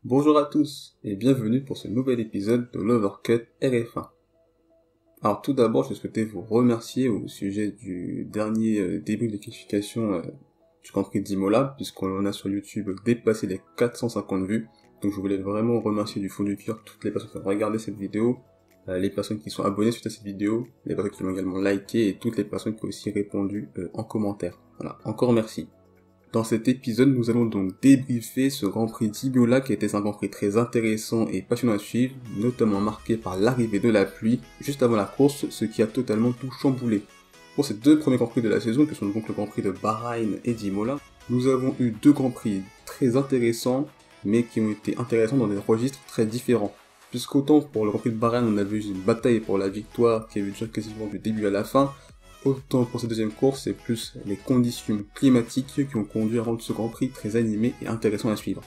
Bonjour à tous et bienvenue pour ce nouvel épisode de l'Overcut RF1. Alors tout d'abord, je souhaitais vous remercier au sujet du dernier début de qualification du Grand Prix d'Imola, puisqu'on a sur YouTube dépassé les 450 vues. Donc je voulais vraiment remercier du fond du cœur toutes les personnes qui ont regardé cette vidéo, les personnes qui sont abonnées suite à cette vidéo, les personnes qui l'ont également liké et toutes les personnes qui ont aussi répondu en commentaire. Voilà, encore merci. Dans cet épisode, nous allons donc débriefer ce Grand Prix d'Imola qui était un Grand Prix très intéressant et passionnant à suivre, notamment marqué par l'arrivée de la pluie juste avant la course, ce qui a totalement tout chamboulé. Pour ces deux premiers Grands Prix de la saison, qui sont donc le Grand Prix de Bahreïn et d'Imola, nous avons eu deux Grands Prix très intéressants, mais qui ont été intéressants dans des registres très différents. Puisqu'autant pour le Grand Prix de Bahreïn, on avait eu une bataille pour la victoire qui avait duré quasiment du début à la fin, autant pour cette deuxième course, c'est plus les conditions climatiques qui ont conduit à rendre ce Grand Prix très animé et intéressant à suivre.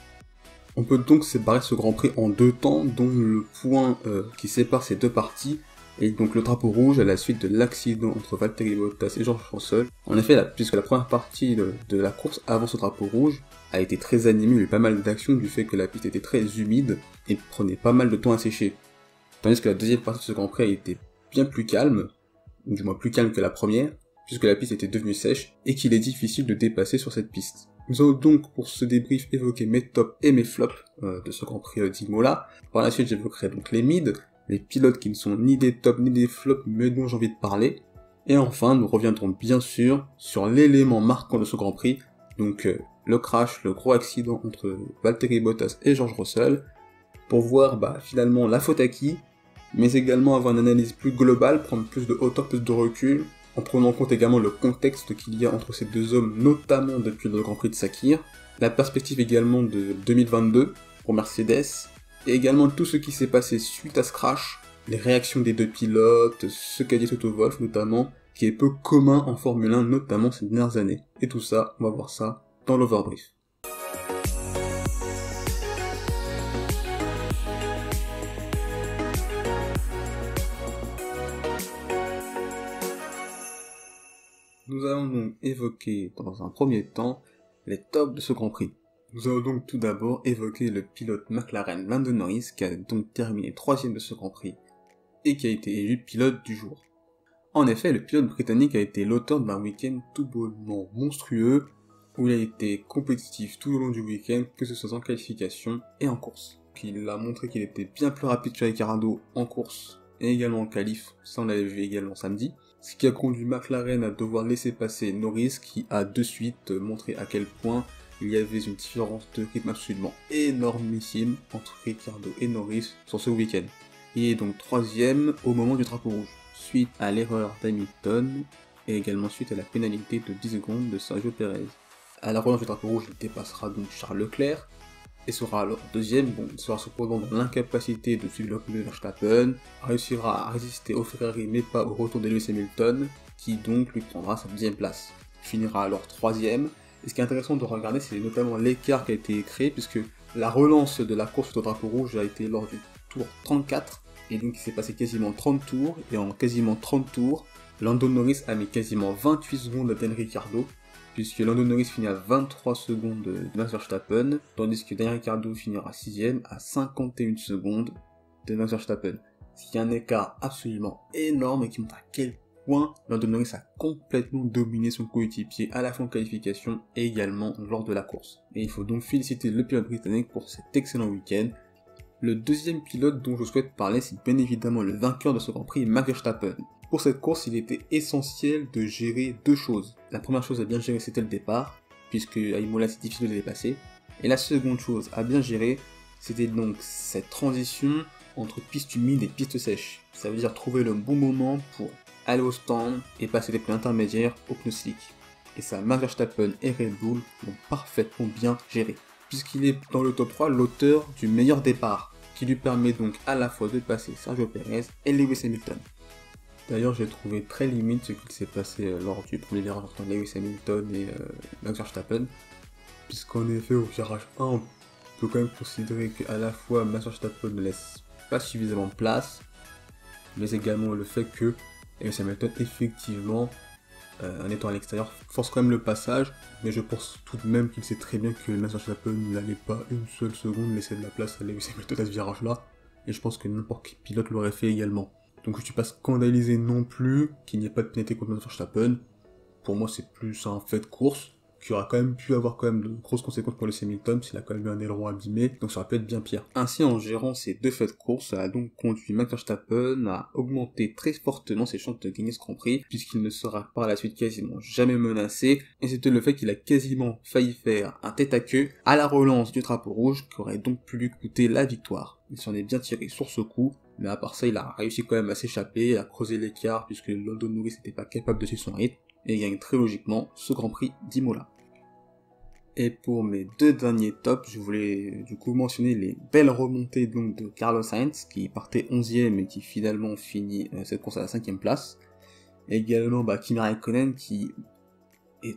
On peut donc séparer ce Grand Prix en deux temps, dont le point qui sépare ces deux parties est donc le drapeau rouge à la suite de l'accident entre Valtteri Bottas et George Russell. En effet, puisque la première partie de la course avant ce drapeau rouge a été très animée, il y a eu pas mal d'actions du fait que la piste était très humide et prenait pas mal de temps à sécher. Tandis que la deuxième partie de ce Grand Prix a été bien plus calme, ou du moins plus calme que la première, puisque la piste était devenue sèche, et qu'il est difficile de dépasser sur cette piste. Nous allons donc pour ce débrief évoquer mes tops et mes flops de ce Grand Prix d'Imola. Par la suite j'évoquerai donc les mids, les pilotes qui ne sont ni des tops ni des flops, mais dont j'ai envie de parler. Et enfin nous reviendrons bien sûr sur l'élément marquant de ce Grand Prix, donc le crash, le gros accident entre Valtteri Bottas et George Russell, pour voir finalement la faute à qui, mais également avoir une analyse plus globale, prendre plus de hauteur, plus de recul, en prenant en compte également le contexte qu'il y a entre ces deux hommes, notamment depuis le Grand Prix de Sakir, la perspective également de 2022 pour Mercedes, et également tout ce qui s'est passé suite à ce crash, les réactions des deux pilotes, ce qu'a dit Toto Wolff notamment, qui est peu commun en Formule 1, notamment ces dernières années. Et tout ça, on va voir ça dans l'overbrief. Nous allons donc évoquer dans un premier temps les tops de ce Grand Prix. Nous allons donc tout d'abord évoquer le pilote McLaren Lando Norris qui a donc terminé 3ème de ce Grand Prix et qui a été élu pilote du jour. En effet, le pilote britannique a été l'auteur d'un week-end tout bonnement monstrueux où il a été compétitif tout au long du week-end, que ce soit en qualification et en course. Il a montré qu'il était bien plus rapide que Ricciardo en course et également en qualif, ça on l'avait vu également samedi. Ce qui a conduit McLaren à devoir laisser passer Norris qui a de suite montré à quel point il y avait une différence de rythme absolument énormissime entre Ricciardo et Norris sur ce week-end. Il est donc 3ème au moment du drapeau rouge, suite à l'erreur d'Hamilton et également suite à la pénalité de 10 secondes de Sergio Perez. À la relance du drapeau rouge, il dépassera donc Charles Leclerc et sera alors 2ème, il sera cependant dans l'incapacité de suivre le rythme de Verstappen, réussira à résister au Ferrari mais pas au retour de Lewis Hamilton, qui donc lui prendra sa 2ème place. Il finira alors 3ème, et ce qui est intéressant de regarder c'est notamment l'écart qui a été créé, puisque la relance de la course au drapeau rouge a été lors du tour 34, et donc il s'est passé quasiment 30 tours, et en quasiment 30 tours, Lando Norris a mis quasiment 28 secondes à Daniel Ricciardo, puisque Lando Norris finit à 23 secondes de Max Verstappen, tandis que Daniel Ricciardo finira 6ème à 51 secondes de Max Verstappen. Ce qui est un écart absolument énorme et qui montre à quel point Lando Norris a complètement dominé son coéquipier à la fin de qualification et également lors de la course. Et il faut donc féliciter le pilote britannique pour cet excellent week-end. Le deuxième pilote dont je souhaite parler, c'est bien évidemment le vainqueur de ce Grand Prix, Max Verstappen. Pour cette course, il était essentiel de gérer deux choses. La première chose à bien gérer, c'était le départ, puisque à Imola, c'est difficile de le dépasser. Et la seconde chose à bien gérer, c'était donc cette transition entre piste humide et piste sèche. Ça veut dire trouver le bon moment pour aller au stand et passer des pneus intermédiaires aux pneus slick. Et ça, Max Verstappen et Red Bull l'ont parfaitement bien géré, puisqu'il est dans le top 3 l'auteur du meilleur départ, qui lui permet donc à la fois de passer Sergio Perez et Lewis Hamilton. D'ailleurs, j'ai trouvé très limite ce qui s'est passé lors du premier virage entre Lewis Hamilton et Max Verstappen, puisqu'en effet, au virage 1, on peut quand même considérer qu'à la fois Max Verstappen ne laisse pas suffisamment de place, mais également le fait que Lewis Hamilton, effectivement, en étant à l'extérieur, force quand même le passage, mais je pense tout de même qu'il sait très bien que Max Verstappen n'allait pas une seule seconde laisser de la place à Lewis Hamilton à ce virage-là, et je pense que n'importe quel pilote l'aurait fait également. Donc je suis pas scandalisé non plus qu'il n'y ait pas de pénalité contre Max Verstappen. Pour moi, c'est plus un fait de course, qui aura quand même pu avoir quand même de grosses conséquences pour Lewis Hamilton, s'il a quand même eu un aileron abîmé, donc ça aurait pu être bien pire. Ainsi, en gérant ces deux faits de course, ça a donc conduit Max Verstappen à augmenter très fortement ses chances de gagner ce Grand Prix, puisqu'il ne sera par la suite quasiment jamais menacé, et c'était le fait qu'il a quasiment failli faire un tête-à-queue à la relance du drapeau rouge, qui aurait donc pu lui coûter la victoire. Il s'en est bien tiré sur ce coup, mais à part ça, il a réussi quand même à s'échapper, à creuser l'écart, puisque Lando Norris n'était pas capable de suivre son rythme, et gagne très logiquement ce Grand Prix d'Imola. Et pour mes deux derniers tops, je voulais du coup mentionner les belles remontées donc de Carlos Sainz, qui partait 11ème et qui finalement finit cette course à la 5ème place. Et également Kimi Raikkonen qui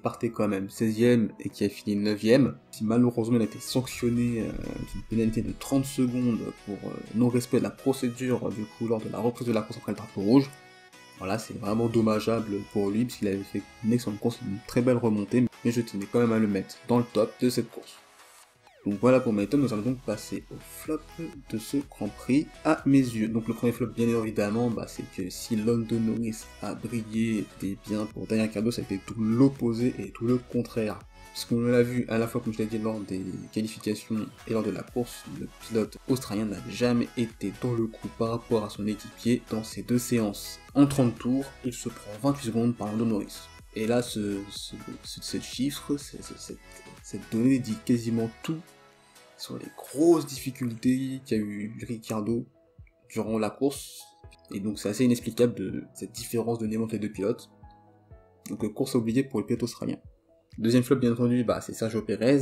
partait quand même 16ème et qui a fini 9ème, qui malheureusement a été sanctionné d'une pénalité de 30 secondes pour non-respect de la procédure du coup lors de la reprise de la course après le drapeau rouge. Voilà, c'est vraiment dommageable pour lui, puisqu'il avait fait une excellente course, une très belle remontée, mais je tenais quand même à le mettre dans le top de cette course. Donc voilà pour mes tops, nous allons donc passer au flop de ce Grand Prix à mes yeux. Donc le premier flop, bien évidemment, c'est que si Lando Norris a brillé des biens pour Daniel Ricciardo, ça a été tout l'opposé et tout le contraire. Puisqu'on l'a vu à la fois, comme je l'ai dit, lors des qualifications et lors de la course, le pilote australien n'a jamais été dans le coup par rapport à son équipier dans ces deux séances. En 30 tours, il se prend 28 secondes par Lando Norris. Et là, ce chiffre, cette donnée dit quasiment tout sur les grosses difficultés qu'a eu Ricciardo durant la course. Et donc c'est assez inexplicable de cette différence de niveau entre les deux pilotes. Donc course oubliée pour le pilote australien. Deuxième flop, bien entendu, c'est Sergio Pérez.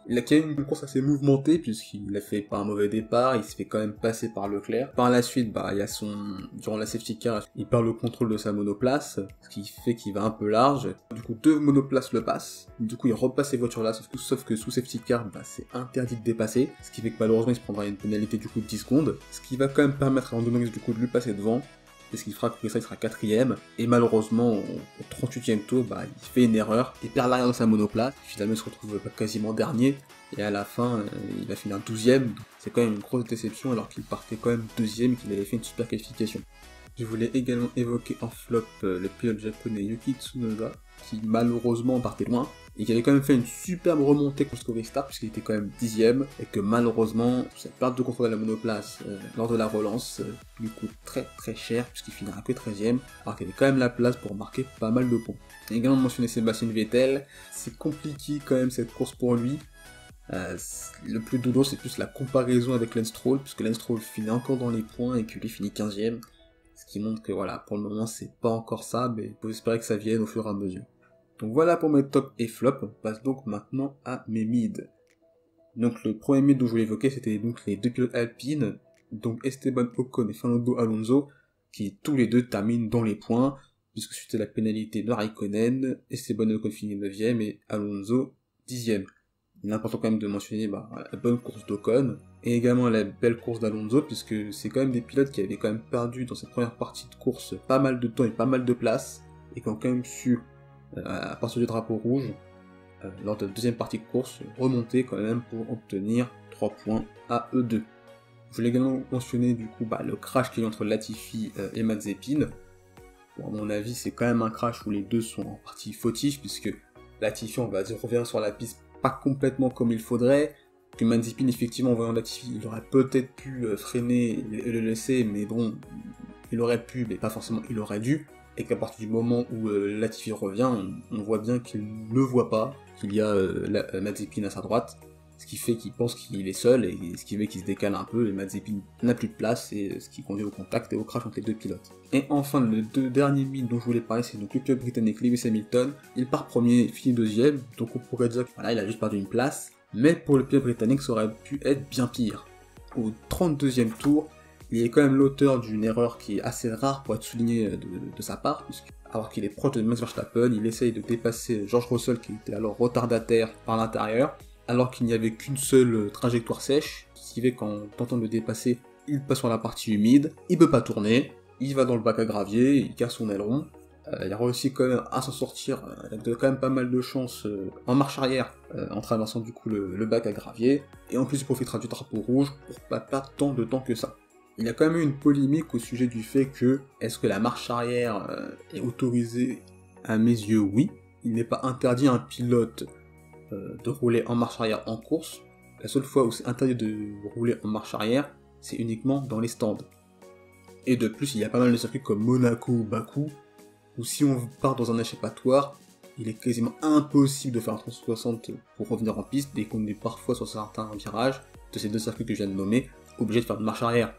Il a quand même une course assez mouvementée, puisqu'il a fait pas un mauvais départ, il se fait quand même passer par Leclerc. Par la suite, il y a durant la safety car, il perd le contrôle de sa monoplace, ce qui fait qu'il va un peu large. Du coup, deux monoplaces le passent. Du coup, il repasse ces voitures-là, sauf que sous safety car, c'est interdit de dépasser. Ce qui fait que malheureusement, il se prendra une pénalité du coup de 10 secondes. Ce qui va quand même permettre à Lando Norris du coup de lui passer devant. Et ce qui fera que ça, il sera 4ème, et malheureusement, au 38ème tour, il fait une erreur, et perd l'arrière de sa monoplace, finalement il se retrouve quasiment dernier, et à la fin, il va finir 12ème, c'est quand même une grosse déception, alors qu'il partait quand même 2ème, et qu'il avait fait une super qualification. Je voulais également évoquer en flop le pilote japonais Yuki Tsunoda, qui malheureusement partait loin, et qui avait quand même fait une superbe remontée jusqu'au restart, puisqu'il était quand même 10ème, et que malheureusement, cette perte de contrôle de la monoplace lors de la relance lui coûte très très cher, puisqu'il finira que 13ème, alors qu'il avait quand même la place pour marquer pas mal de points. Et également mentionner Sébastien Vettel, c'est compliqué quand même cette course pour lui. Le plus douloureux c'est plus la comparaison avec Lance Stroll, puisque Lance Stroll finit encore dans les points et que lui finit 15ème, ce qui montre que voilà, pour le moment c'est pas encore ça, mais il faut espérer que ça vienne au fur et à mesure. Donc voilà pour mes tops et flops, on passe donc maintenant à mes mids. Donc le premier mid dont je voulais évoquer, c'était donc les deux pilotes alpines, donc Esteban Ocon et Fernando Alonso, qui tous les deux terminent dans les points, puisque c'était la pénalité de Raikkonen, Esteban Ocon finit 9ème et Alonso 10ème. Il est important quand même de mentionner la bonne course d'Ocon, et également la belle course d'Alonso, puisque c'est quand même des pilotes qui avaient quand même perdu dans cette première partie de course pas mal de temps et pas mal de place, et qui ont quand même su, à partir du drapeau rouge, lors de la deuxième partie de course, remonter quand même pour obtenir 3 points à eux deux. Je voulais également mentionner du coup le crash qu'il y a eu entre Latifi et Mazepin. Bon, à mon avis, c'est quand même un crash où les deux sont en partie fautifs, puisque Latifi, on va dire, revient sur la piste pas complètement comme il faudrait, que Mazepin, effectivement, en voyant Latifi, il aurait peut-être pu freiner et le laisser, mais bon, il aurait pu, mais pas forcément il aurait dû, et qu'à partir du moment où Latifi revient, on voit bien qu'il ne voit pas qu'il y a Mazepin à sa droite, ce qui fait qu'il pense qu'il est seul, et ce qui fait qu'il se décale un peu, et Mazepin n'a plus de place, et ce qui conduit au contact et au crash entre les deux pilotes. Et enfin, le deux derniers mythes dont je voulais parler, c'est donc le pilote britannique Lewis Hamilton. Il part premier, finit deuxième, donc on pourrait dire qu'il a juste perdu une place, mais pour le pilote britannique, ça aurait pu être bien pire. Au 32e tour, il est quand même l'auteur d'une erreur qui est assez rare pour être soulignée de sa part, puisque alors qu'il est proche de Max Verstappen, il essaye de dépasser George Russell qui était alors retardataire par l'intérieur, alors qu'il n'y avait qu'une seule trajectoire sèche, ce qui fait qu'en tentant de le dépasser, il passe sur la partie humide, il peut pas tourner, il va dans le bac à gravier, il casse son aileron, Il a réussi quand même à s'en sortir avec quand même pas mal de chance en marche arrière, en traversant du coup le bac à gravier, et en plus il profitera du drapeau rouge pour pas perdre tant de temps que ça. Il y a quand même eu une polémique au sujet du fait que, est-ce que la marche arrière est autorisée? À mes yeux, oui. Il n'est pas interdit à un pilote de rouler en marche arrière en course. La seule fois où c'est interdit de rouler en marche arrière, c'est uniquement dans les stands. Et de plus, il y a pas mal de circuits comme Monaco ou Bakou, où si on part dans un échappatoire, il est quasiment impossible de faire un 360 pour revenir en piste, dès qu'on est parfois sur certains virages de ces deux circuits que je viens de nommer, obligé de faire une marche arrière.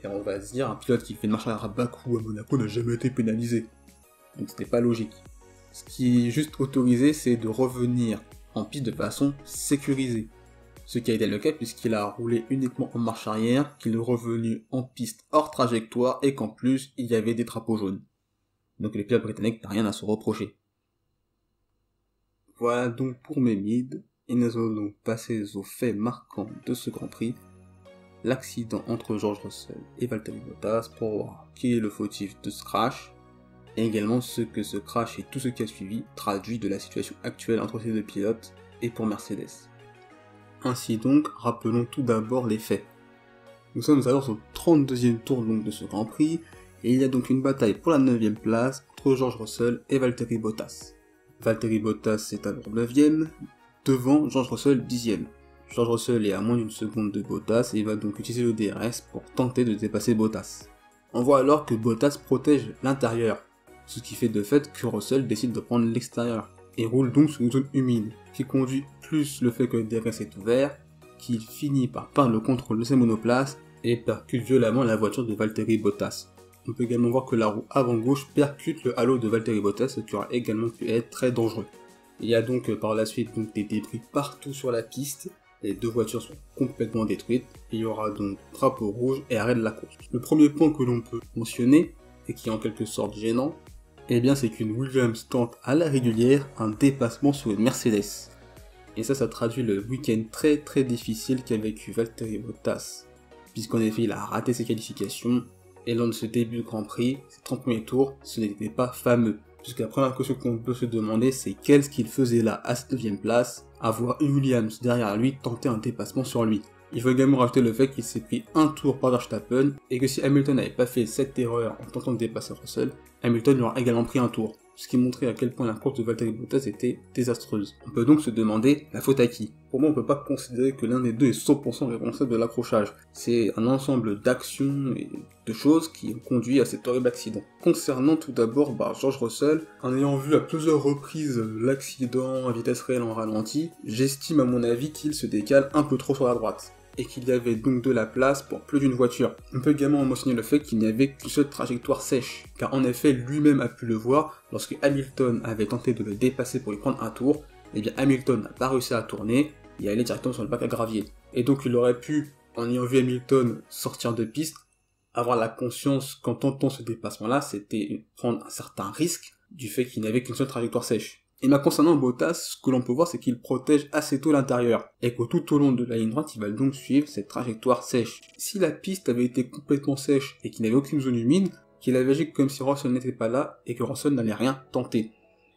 Et on va se dire, un pilote qui fait une marche arrière à Bakou ou à Monaco n'a jamais été pénalisé. Donc c'était pas logique. Ce qui est juste autorisé, c'est de revenir en piste de façon sécurisée. Ce qui a été le cas puisqu'il a roulé uniquement en marche arrière, qu'il est revenu en piste hors trajectoire et qu'en plus il y avait des drapeaux jaunes. Donc les pilotes britanniques n'ont rien à se reprocher. Voilà donc pour mes mids, et nous allons passer aux faits marquants de ce Grand Prix. L'accident entre George Russell et Valtteri Bottas pour voir qui est le fautif de ce crash, et également ce que ce crash et tout ce qui a suivi traduit de la situation actuelle entre ces deux pilotes et pour Mercedes. Ainsi donc, rappelons tout d'abord les faits. Nous sommes alors au 32e tour donc de ce Grand Prix, et il y a donc une bataille pour la 9e place entre George Russell et Valtteri Bottas. Valtteri Bottas est alors 9e, devant George Russell 10e. George Russell est à moins d'une seconde de Bottas et va donc utiliser le DRS pour tenter de dépasser Bottas. On voit alors que Bottas protège l'intérieur, ce qui fait de fait que Russell décide de prendre l'extérieur, et roule donc sur une zone humide, qui conduit plus le fait que le DRS est ouvert, qu'il finit par perdre le contrôle de ses monoplaces et percute violemment la voiture de Valtteri Bottas. On peut également voir que la roue avant gauche percute le halo de Valtteri Bottas, ce qui aura également pu être très dangereux. Il y a donc par la suite des débris partout sur la piste, les deux voitures sont complètement détruites, et il y aura donc drapeau rouge et arrêt de la course. Le premier point que l'on peut mentionner, et qui est en quelque sorte gênant, eh bien c'est qu'une Williams tente à la régulière un dépassement sur une Mercedes. Et ça traduit le week-end très difficile qu'a vécu Valtteri Bottas, puisqu'en effet il a raté ses qualifications, et lors de ce début de Grand Prix, ces 30 premiers tours, ce n'était pas fameux. Puisque la première question qu'on peut se demander, c'est qu'est-ce qu'il faisait là à cette 9e place, à voir une Williams derrière lui tenter un dépassement sur lui. Il faut également rajouter le fait qu'il s'est pris un tour par Verstappen, et que si Hamilton n'avait pas fait cette erreur en tentant de dépasser Russell, Hamilton lui aurait également pris un tour, ce qui montrait à quel point la course de Valtteri Bottas était désastreuse. On peut donc se demander la faute à qui. Pour moi, on ne peut pas considérer que l'un des deux est 100% responsable de l'accrochage. C'est un ensemble d'actions et de choses qui ont conduit à cet horrible accident. Concernant tout d'abord George Russell, en ayant vu à plusieurs reprises l'accident à vitesse réelle en ralenti, j'estime à mon avis qu'il se décale un peu trop sur la droite, et qu'il y avait donc de la place pour plus d'une voiture. On peut également mentionner le fait qu'il n'y avait qu'une seule trajectoire sèche, car en effet lui-même a pu le voir lorsque Hamilton avait tenté de le dépasser pour lui prendre un tour, et bien Hamilton n'a pas réussi à tourner et aller directement sur le bac à gravier. Et donc il aurait pu, en ayant vu Hamilton sortir de piste, avoir la conscience qu'en tentant ce dépassement-là, c'était prendre un certain risque du fait qu'il n'avait qu'une seule trajectoire sèche. Et concernant Bottas, ce que l'on peut voir, c'est qu'il protège assez tôt l'intérieur, et que tout au long de la ligne droite, il va donc suivre cette trajectoire sèche. Si la piste avait été complètement sèche et qu'il n'avait aucune zone humide, qu'il avait agi comme si Russell n'était pas là et que Russell n'allait rien tenter.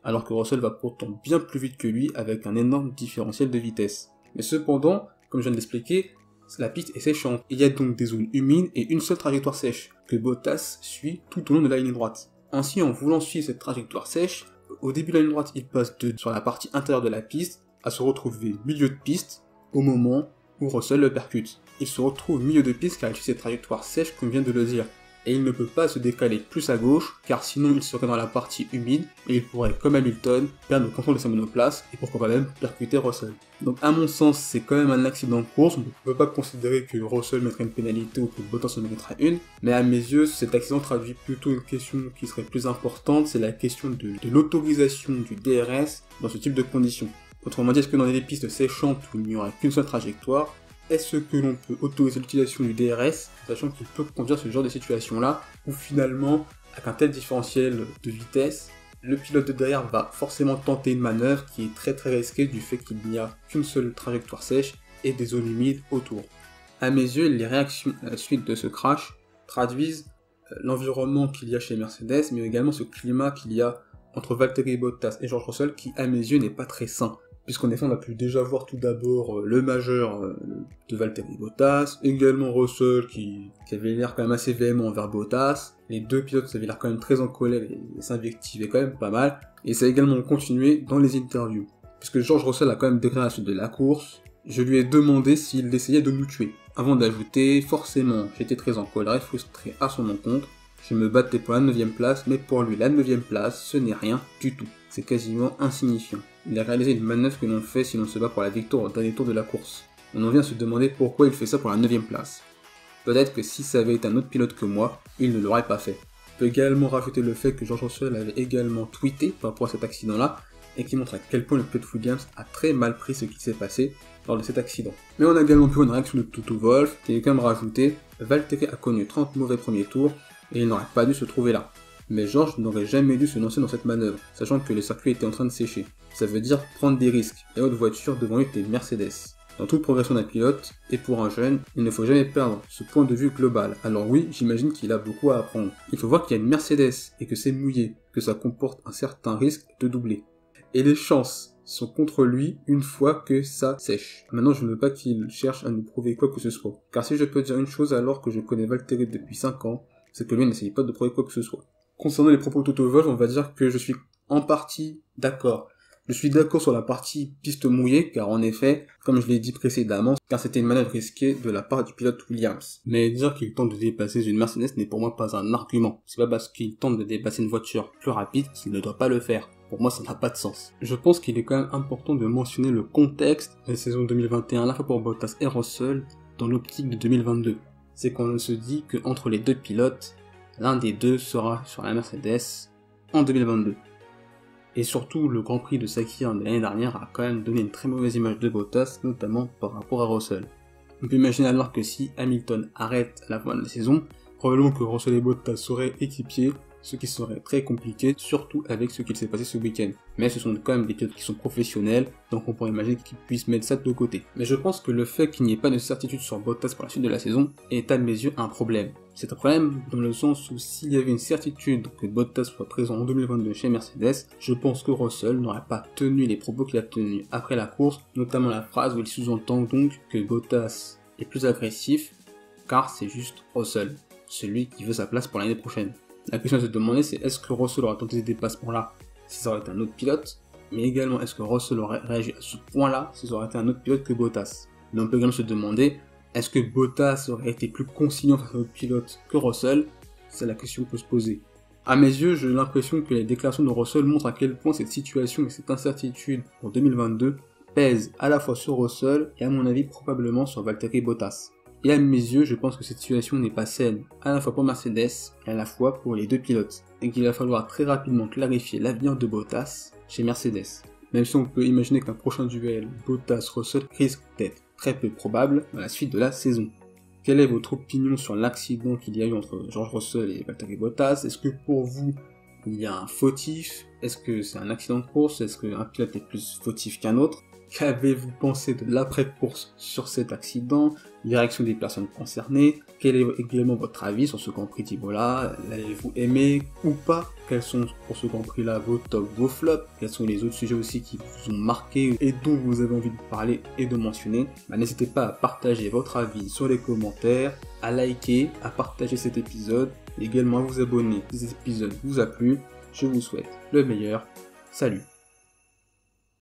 Alors que Russell va pourtant bien plus vite que lui avec un énorme différentiel de vitesse. Mais cependant, comme je viens de l'expliquer, la piste est séchante. Il y a donc des zones humides et une seule trajectoire sèche, que Bottas suit tout au long de la ligne droite. Ainsi, en voulant suivre cette trajectoire sèche, au début de la ligne droite, il passe sur la partie intérieure de la piste, à se retrouver milieu de piste, au moment où Russell le percute. Il se retrouve au milieu de piste car il suit cette trajectoire sèche comme vient de le dire. Et il ne peut pas se décaler plus à gauche, car sinon il serait dans la partie humide, et il pourrait, comme Hamilton, perdre le contrôle de sa monoplace, et pourquoi pas même percuter Russell. Donc à mon sens, c'est quand même un accident de course, on ne peut pas considérer que Russell mettrait une pénalité ou que Bottas en mettrait une, mais à mes yeux, cet accident traduit plutôt une question qui serait plus importante, c'est la question de l'autorisation du DRS dans ce type de conditions. Autrement dit, est-ce que dans des pistes séchantes où il n'y aurait qu'une seule trajectoire, est-ce que l'on peut autoriser l'utilisation du DRS, sachant qu'il peut conduire ce genre de situation-là, où finalement, avec un tel différentiel de vitesse, le pilote de derrière va forcément tenter une manœuvre qui est très risquée du fait qu'il n'y a qu'une seule trajectoire sèche et des zones humides autour. À mes yeux, les réactions à la suite de ce crash traduisent l'environnement qu'il y a chez Mercedes, mais également ce climat qu'il y a entre Valtteri Bottas et George Russell, qui à mes yeux n'est pas très sain. Puisqu'en effet, on a pu déjà voir tout d'abord le majeur de Valtteri Bottas, également Russell qui avait l'air quand même assez véhément envers Bottas. Les deux pilotes avaient l'air quand même très en colère et s'invectivaient quand même pas mal. Et ça a également continué dans les interviews. Puisque George Russell a quand même déclaré à la suite de la course, je lui ai demandé s'il essayait de nous tuer. Avant d'ajouter, forcément, j'étais très en colère et frustré à son encontre. Je me battais pour la 9ème place, mais pour lui, la 9ème place, ce n'est rien du tout. C'est quasiment insignifiant. Il a réalisé une manœuvre que l'on fait si l'on se bat pour la victoire au dernier tour de la course. On en vient à se demander pourquoi il fait ça pour la 9ème place. Peut-être que si ça avait été un autre pilote que moi, il ne l'aurait pas fait. On peut également rajouter le fait que George Russell avait également tweeté par rapport à cet accident-là, et qui montre à quel point le pilote Williams a très mal pris ce qui s'est passé lors de cet accident. Mais on a également pu une réaction de Toto Wolff, qui a quand même rajouté « Valtteri a connu 30 mauvais premiers tours, et il n'aurait pas dû se trouver là. Mais George n'aurait jamais dû se lancer dans cette manœuvre, sachant que le circuit était en train de sécher. Ça veut dire prendre des risques, et haute voiture devant lui était Mercedes. Dans toute progression d'un pilote, et pour un jeune, il ne faut jamais perdre ce point de vue global. Alors oui, j'imagine qu'il a beaucoup à apprendre. Il faut voir qu'il y a une Mercedes, et que c'est mouillé, que ça comporte un certain risque de doubler. Et les chances sont contre lui une fois que ça sèche. Maintenant, je ne veux pas qu'il cherche à nous prouver quoi que ce soit. Car si je peux dire une chose alors que je connais Valtteri depuis 5 ans, c'est que lui n'essaye pas de prouver quoi que ce soit. Concernant les propos de Toto Wolff, on va dire que je suis en partie d'accord. Je suis d'accord sur la partie piste mouillée, car en effet, comme je l'ai dit précédemment, car c'était une manœuvre risquée de la part du pilote Williams. Mais dire qu'il tente de dépasser une Mercedes n'est pour moi pas un argument. C'est pas parce qu'il tente de dépasser une voiture plus rapide qu'il ne doit pas le faire. Pour moi, ça n'a pas de sens. Je pense qu'il est quand même important de mentionner le contexte de la saison 2021, à la fois pour Bottas et Russell, dans l'optique de 2022. C'est qu'on se dit qu'entre les deux pilotes, l'un des deux sera sur la Mercedes en 2022. Et surtout, le Grand Prix de Sakir de l'année dernière a quand même donné une très mauvaise image de Bottas, notamment par rapport à Russell. On peut imaginer alors que si Hamilton arrête à la fin de la saison, probablement que Russell et Bottas seraient équipiers, ce qui serait très compliqué, surtout avec ce qu'il s'est passé ce week-end. Mais ce sont quand même des pilotes qui sont professionnels, donc on pourrait imaginer qu'ils puissent mettre ça de côté. Mais je pense que le fait qu'il n'y ait pas de certitude sur Bottas pour la suite de la saison est à mes yeux un problème. C'est un problème dans le sens où s'il y avait une certitude que Bottas soit présent en 2022 chez Mercedes, je pense que Russell n'aurait pas tenu les propos qu'il a tenus après la course, notamment la phrase où il sous-entend donc que Bottas est plus agressif, car c'est juste Russell, celui qui veut sa place pour l'année prochaine. La question à se demander, c'est est-ce que Russell aurait tenté ces dépassements-là si ça aurait été un autre pilote, mais également est-ce que Russell aurait réagi à ce point-là si ça aurait été un autre pilote que Bottas. Mais on peut également se demander, est-ce que Bottas aurait été plus conciliant face à un autre pilote que Russell? C'est la question qu'on peut se poser. À mes yeux, j'ai l'impression que les déclarations de Russell montrent à quel point cette situation et cette incertitude pour 2022 pèsent à la fois sur Russell et à mon avis probablement sur Valtteri Bottas. Et à mes yeux, je pense que cette situation n'est pas saine, à la fois pour Mercedes et à la fois pour les deux pilotes, et qu'il va falloir très rapidement clarifier l'avenir de Bottas chez Mercedes. Même si on peut imaginer qu'un prochain duel Bottas-Russell risque d'être très peu probable dans la suite de la saison. Quelle est votre opinion sur l'accident qu'il y a eu entre George Russell et Valtteri Bottas? Est-ce que pour vous, il y a un fautif? Est-ce que c'est un accident de course? Est-ce qu'un pilote est plus fautif qu'un autre? Qu'avez-vous pensé de l'après-course sur cet accident? Les réactions des personnes concernées? Quel est également votre avis sur ce Grand Prix d'Imola? L'avez-vous aimé ou pas? Quels sont pour ce Grand Prix là vos tops, vos flops? Quels sont les autres sujets aussi qui vous ont marqué et dont vous avez envie de parler et de mentionner? N'hésitez pas à partager votre avis sur les commentaires, à liker, à partager cet épisode, et également à vous abonner si cet épisode vous a plu. Je vous souhaite le meilleur. Salut!